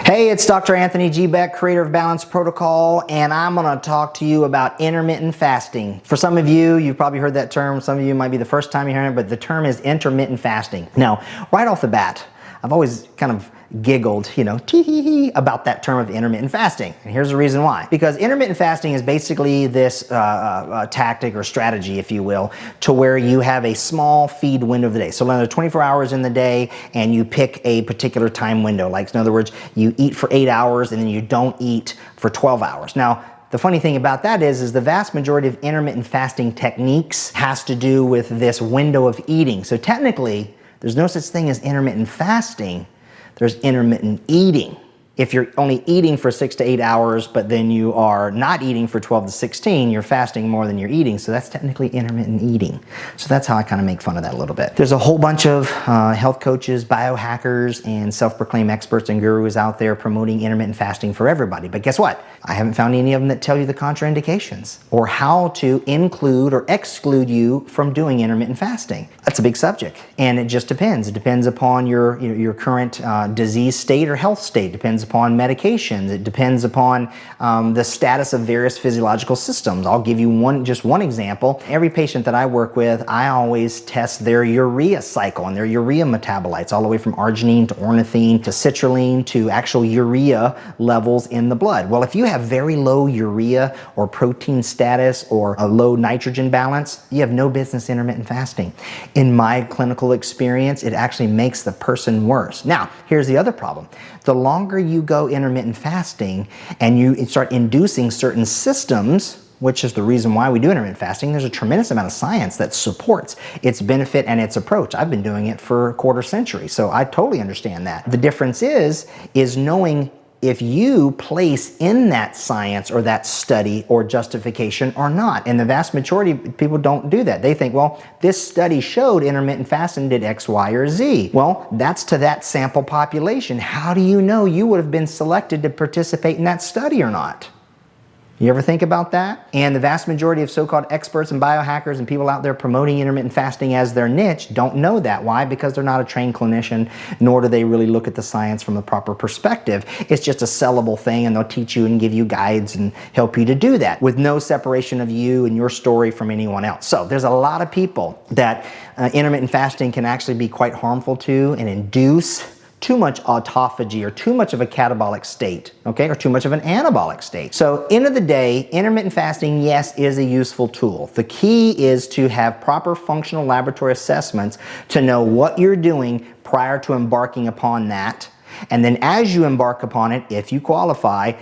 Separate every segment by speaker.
Speaker 1: Hey, it's Dr. Anthony G. Beck, creator of Balance Protocol, and I'm going to talk to you about intermittent fasting. For some of you, you've probably heard that term. Some of you might be the first time you're hearing it, but the term is intermittent fasting. Now, right off the bat, I've always kind of giggled, tee-hee-hee, about that term of intermittent fasting. And here's the reason why. Because intermittent fasting is basically this tactic or strategy, if you will, to where you have a small feed window of the day. So there are 24 hours in the day and you pick a particular time window. Like, in other words, you eat for 8 hours and then you don't eat for 12 hours. Now, the funny thing about that is the vast majority of intermittent fasting techniques has to do with this window of eating. So technically, there's no such thing as intermittent fasting. There's intermittent eating. If you're only eating for 6 to 8 hours, but then you are not eating for 12 to 16, you're fasting more than you're eating. So that's technically intermittent eating. So that's how I kind of make fun of that a little bit. There's a whole bunch of health coaches, biohackers, and self-proclaimed experts and gurus out there promoting intermittent fasting for everybody. But guess what? I haven't found any of them that tell you the contraindications or how to include or exclude you from doing intermittent fasting. That's a big subject, and it just depends. It depends upon your current disease state or health state. It depends upon medications. It depends upon the status of various physiological systems. I'll give you just one example. Every patient that I work with, I always test their urea cycle and their urea metabolites, all the way from arginine to ornithine to citrulline to actual urea levels in the blood. Well, if you have very low urea or protein status or a low nitrogen balance, you have no business intermittent fasting. In my clinical experience, it actually makes the person worse. Now, here's the other problem. The longer you go intermittent fasting and you start inducing certain systems, which is the reason why we do intermittent fasting, there's a tremendous amount of science that supports its benefit and its approach. I've been doing it for a quarter century, so I totally understand that. The difference is knowing if you place in that science or that study or justification or not. And the vast majority of people don't do that. They think, well, this study showed intermittent fasting did X, Y, or Z. Well, that's to that sample population. How do you know you would have been selected to participate in that study or not? You ever think about that? And the vast majority of so-called experts and biohackers and people out there promoting intermittent fasting as their niche don't know that. Why? Because they're not a trained clinician, nor do they really look at the science from the proper perspective. It's just a sellable thing, and they'll teach you and give you guides and help you to do that with no separation of you and your story from anyone else. So there's a lot of people that intermittent fasting can actually be quite harmful to and induce too much autophagy or too much of a catabolic state, okay, or too much of an anabolic state. So end of the day, intermittent fasting, yes, is a useful tool. The key is to have proper functional laboratory assessments to know what you're doing prior to embarking upon that. And then as you embark upon it, if you qualify,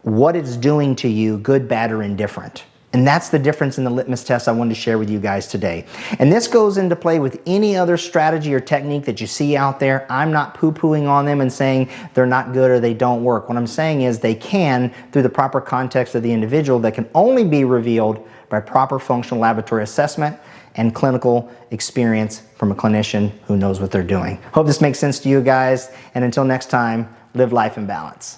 Speaker 1: what it's doing to you, good, bad, or indifferent. And that's the difference in the litmus test I wanted to share with you guys today. And this goes into play with any other strategy or technique that you see out there. I'm not poo-pooing on them and saying they're not good or they don't work. What I'm saying is they can, through the proper context of the individual, that can only be revealed by proper functional laboratory assessment and clinical experience from a clinician who knows what they're doing. Hope this makes sense to you guys. And until next time, live life in balance.